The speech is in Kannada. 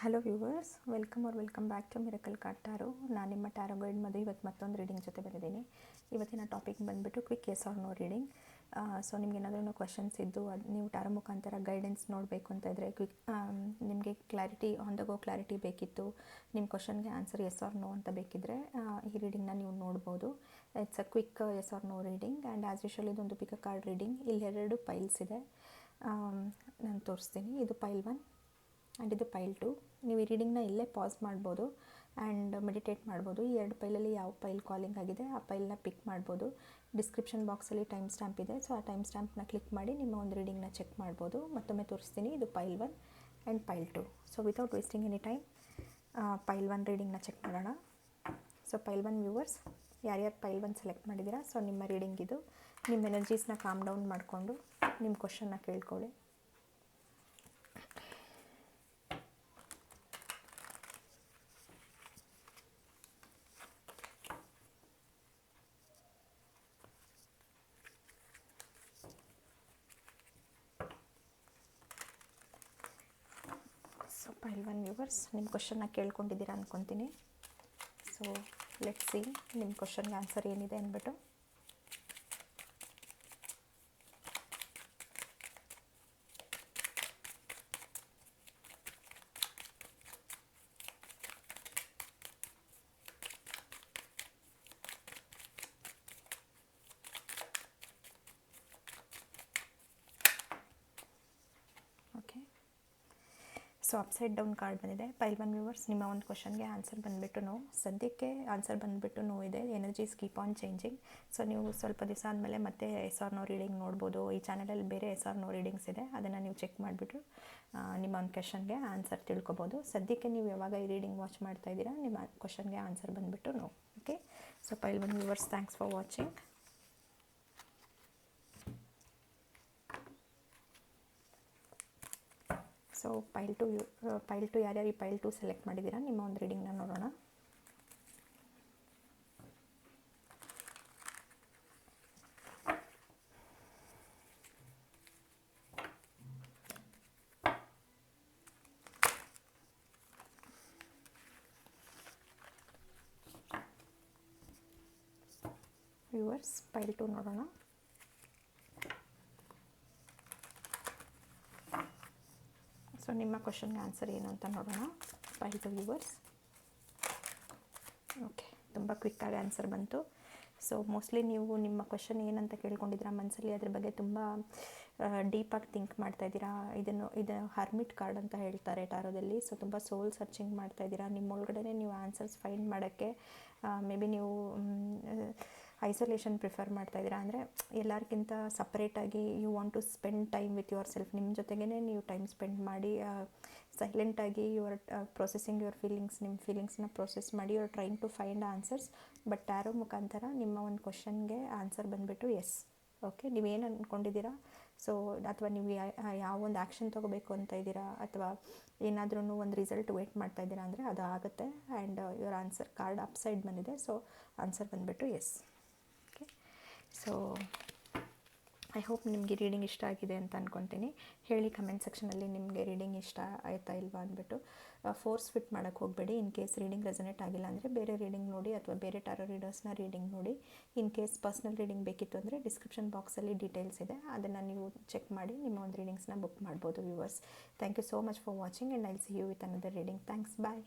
Hello viewers, welcome back to miracle card tarot. ನಾನು ನಿಮ್ಮ ಟ್ಯಾರೋ ಗೈಡ್ ಮಧು. ಇವತ್ತು ಮತ್ತೊಂದು ರೀಡಿಂಗ್ ಜೊತೆ ಬಂದಿದ್ದೀನಿ. ಇವತ್ತಿನ ಟಾಪಿಕ್ ಬಂದುಬಿಟ್ಟು quick yes or no reading. So ನಿಮ್ಗೆ ಏನಾದರೂ ಕ್ವಶನ್ಸ್ ಇದ್ದು ಅದು ನೀವು ಟ್ಯಾರೋ ಮುಖಾಂತರ ಗೈಡೆನ್ಸ್ ನೋಡಬೇಕು ಅಂತ ಇದ್ದರೆ, ನಿಮಗೆ clarity on the go clarity ಬೇಕಿತ್ತು, ನಿಮ್ಮ ಕ್ವಶನ್ಗೆ ಆನ್ಸರ್ ಎಸ್ ಆರ್ ನೋ ಅಂತ ಬೇಕಿದ್ದರೆ ಈ ರೀಡಿಂಗ್ನ ನೀವು ನೋಡ್ಬೋದು. It's a quick yes or no reading and as usual ಇದೊಂದು ಪಿಕ್ ಕಾರ್ಡ್ ರೀಡಿಂಗ್. ಇಲ್ಲಿ 2 ಪೈಲ್ಸ್ ಇದೆ, ನಾನು ತೋರಿಸ್ತೀನಿ. ಇದು ಪೈಲ್ 1 ಆ್ಯಂಡ್ ಇದು ಪೈಲ್ 2. ನೀವು ಈ ರೀಡಿಂಗ್ನ ಇಲ್ಲೇ ಪಾಸ್ ಮಾಡ್ಬೋದು ಆ್ಯಂಡ್ ಮೆಡಿಟೇಟ್ ಮಾಡ್ಬೋದು. ಈ 2 ಪೈಲಲ್ಲಿ ಯಾವ ಪೈಲ್ ಕಾಲಿಂಗ್ ಆಗಿದೆ ಆ ಪೈಲ್ನ ಪಿಕ್ ಮಾಡ್ಬೋದು. ಡಿಸ್ಕ್ರಿಪ್ಷನ್ ಬಾಕ್ಸಲ್ಲಿ ಟೈಮ್ ಸ್ಟ್ಯಾಂಪ್ ಇದೆ, ಸೊ ಆ ಟೈಮ್ ಸ್ಟ್ಯಾಂಪ್ನ ಕ್ಲಿಕ್ ಮಾಡಿ ನಿಮ್ಮ ಒಂದು ರೀಡಿಂಗ್ನ ಚೆಕ್ ಮಾಡ್ಬೋದು. ಮತ್ತೊಮ್ಮೆ ತೋರಿಸ್ತೀನಿ, ಇದು pile 1 and pile 2. So without wasting any time pile 1 ರೀಡಿಂಗ್ನ ಚೆಕ್ ಮಾಡೋಣ. ಸೊ ಪೈಲ್ 1 ವ್ಯೂವರ್ಸ್, ಯಾರ್ಯಾರು ಪೈಲ್ 1 ಸೆಲೆಕ್ಟ್ ಮಾಡಿದ್ದೀರಾ, ಸೊ ನಿಮ್ಮ ರೀಡಿಂಗ್ ಇದು. ನಿಮ್ಮ ಎನರ್ಜೀಸ್ನ ಕಾಮ್ ಡೌನ್ ಮಾಡಿಕೊಂಡು ನಿಮ್ಮ ಕ್ವಶನ್ನ ಕೇಳ್ಕೊಳ್ಳಿ. ಸೊ ಪೈಲ್ 1 ವ್ಯೂವರ್ಸ್, ನಿಮ್ಮ ಕ್ವಶನ್ನ ಕೇಳ್ಕೊಂಡಿದ್ದೀರಾ ಅಂದ್ಕೊತೀನಿ. ಸೊ ಲೆಟ್ಸ್ ಸಿ ನಿಮ್ಮ ಕ್ವಶನ್ಗೆ ಆನ್ಸರ್ ಏನಿದೆ ಅಂದ್ಬಿಟ್ಟು. Okay, so upside down card ಬಂದಿದೆ. ಪೈಲ್ 1 ವ್ಯೂವರ್ಸ್, ನಿಮ್ಮ ಒಂದು ಕ್ವಶನ್ಗೆ ಆನ್ಸರ್ ಬಂದುಬಿಟ್ಟು ನೋ. ಸದ್ಯಕ್ಕೆ ಆನ್ಸರ್ ಬಂದುಬಿಟ್ಟು ನೋ ಇದೆ. Energies keep on changing. So ನೀವು ಸ್ವಲ್ಪ ದಿವಸ ಆದಮೇಲೆ ಮತ್ತೆ ಎಸ್ ಆರ್ ನೋ ರೀಡಿಂಗ್ ನೋಡ್ಬೋದು. ಈ ಚಾನಲಲ್ಲಿ ಬೇರೆ ಎಸ್ ಆರ್ ನೋ ರೀಡಿಂಗ್ಸ್ ಇದೆ, ಅದನ್ನು ನೀವು ಚೆಕ್ ಮಾಡಿಬಿಟ್ಟು ನಿಮ್ಮ ಒಂದು ಕ್ವಶನ್ಗೆ ಆನ್ಸರ್ ತಿಳ್ಕೊಬೋದು. ಸದ್ಯಕ್ಕೆ ನೀವು ಯಾವಾಗ ಈ ರೀಡಿಂಗ್ ವಾಚ್ ಮಾಡ್ತಾ ಇದ್ದೀರಾ, ನಿಮ್ಮ ಕ್ವಶನ್ಗೆ ಆನ್ಸರ್ ಬಂದುಬಿಟ್ಟು no. Okay, so pile 1 viewers, thanks for watching. So pile 2 ಯಾರ್ಯಾರು ಈ ಪೈಲ್ 2 ಸೆಲೆಕ್ಟ್ ಮಾಡಿದ್ದೀರಾ, ನಿಮ್ಮ ಒಂದು ರೀಡಿಂಗ್ನ ನೋಡೋಣ. ವ್ಯೂವರ್ಸ್, ಪೈಲ್ 2 ನೋಡೋಣ. ಸೊ ನಿಮ್ಮ ಕ್ವಶನ್ಗೆ ಆನ್ಸರ್ ಏನು ಅಂತ ನೋಡೋಣ. ಪೈಲ್ 2 ವ್ಯೂವರ್ಸ್. ಓಕೆ, ತುಂಬ ಕ್ವಿಕ್ಕಾಗಿ ಆನ್ಸರ್ ಬಂತು. ಸೊ ಮೋಸ್ಟ್ಲಿ ನೀವು ನಿಮ್ಮ ಕ್ವಶನ್ ಏನಂತ ಕೇಳ್ಕೊಂಡಿದ್ದೀರಾ ಮನಸ್ಸಲ್ಲಿ, ಅದ್ರ ಬಗ್ಗೆ ತುಂಬ ಡೀಪಾಗಿ ಥಿಂಕ್ ಮಾಡ್ತಾಯಿದ್ದೀರಾ. ಇದು ಹರ್ಮಿಟ್ ಕಾರ್ಡ್ ಅಂತ ಹೇಳ್ತಾರೆ ಟ್ಯಾರೋದಲ್ಲಿ. ಸೊ ತುಂಬ ಸೋಲ್ ಸರ್ಚಿಂಗ್ ಮಾಡ್ತಾಯಿದ್ದೀರಾ. ನಿಮ್ಮೊಳಗಡೆ ನೀವು ಆನ್ಸರ್ಸ್ ಫೈಂಡ್ ಮಾಡೋಕ್ಕೆ ಮೇ ಬಿ ನೀವು ಐಸೋಲೇಷನ್ ಪ್ರಿಫರ್ ಮಾಡ್ತಾಯಿದ್ದೀರಾ. ಅಂದರೆ ಎಲ್ಲರಿಗಿಂತ ಸಪ್ರೇಟಾಗಿ you want to spend time with yourself. ನಿಮ್ಮ ಜೊತೆಗೇ ನೀವು ಟೈಮ್ ಸ್ಪೆಂಡ್ ಮಾಡಿ ಸೈಲೆಂಟಾಗಿ ಯುವರ್ ಪ್ರೊಸೆಸಿಂಗ್ ಯುವರ್ ಫೀಲಿಂಗ್ಸ್, ನಿಮ್ಮ ಫೀಲಿಂಗ್ಸ್ನ ಪ್ರೊಸೆಸ್ ಮಾಡಿ your trying to find answers. But tarot ಮುಖಾಂತರ ನಿಮ್ಮ ಒಂದು ಕ್ವಶನ್ಗೆ ಆನ್ಸರ್ ಬಂದುಬಿಟ್ಟು ಎಸ್. ಓಕೆ, ನೀವೇನು ಅಂದ್ಕೊಂಡಿದ್ದೀರಾ, ಸೊ ಅಥವಾ ನೀವು ಯಾವ ಒಂದು ಆ್ಯಕ್ಷನ್ ತೊಗೋಬೇಕು ಅಂತ ಇದ್ದೀರಾ, ಅಥವಾ ಏನಾದ್ರೂ ಒಂದು ರಿಸಲ್ಟ್ ವೇಟ್ ಮಾಡ್ತಾ ಇದ್ದೀರಾ ಅಂದರೆ ಅದು ಆಗುತ್ತೆ. And your answer card upside ಬಂದಿದೆ, ಸೊ ಆನ್ಸರ್ ಬಂದುಬಿಟ್ಟು yes. Okay, so I hope ನಿಮಗೆ ರೀಡಿಂಗ್ ಇಷ್ಟ ಆಗಿದೆ ಅಂತ ಅಂದ್ಕೊತೀನಿ. ಹೇಳಿ ಕಮೆಂಟ್ ಸೆಕ್ಷನಲ್ಲಿ ನಿಮಗೆ ರೀಡಿಂಗ್ ಇಷ್ಟ ಆಯ್ತಾ ಇಲ್ವಾ ಅಂದ್ಬಿಟ್ಟು. ಫೋರ್ಸ್ ಫಿಟ್ ಮಾಡೋಕ್ಕೆ ಹೋಗಬೇಡಿ. ಇನ್ ಕೇಸ್ ರೀಡಿಂಗ್ ರೆಸನೇಟ್ ಆಗಿಲ್ಲ ಅಂದರೆ ಬೇರೆ ರೀಡಿಂಗ್ ನೋಡಿ, ಅಥವಾ ಬೇರೆ ಟ್ಯಾರೋ ರೀಡರ್ಸ್ನ ರೀಡಿಂಗ್ ನೋಡಿ. ಇನ್ ಕೇಸ್ ಪರ್ಸ್ನಲ್ ರೀಡಿಂಗ್ ಬೇಕಿತ್ತು ಅಂದರೆ ಡಿಸ್ಕ್ರಿಪ್ಷನ್ ಬಾಕ್ಸಲ್ಲಿ ಡೀಟೇಲ್ಸ್ ಇದೆ, ಅದನ್ನು ನೀವು ಚೆಕ್ ಮಾಡಿ ನಿಮ್ಮ ಒಂದು ರೀಡಿಂಗ್ಸ್ನ ಬುಕ್ ಮಾಡ್ಬೋದು. Viewers, thank you so much for watching and I will see you with another reading. Thanks, bye.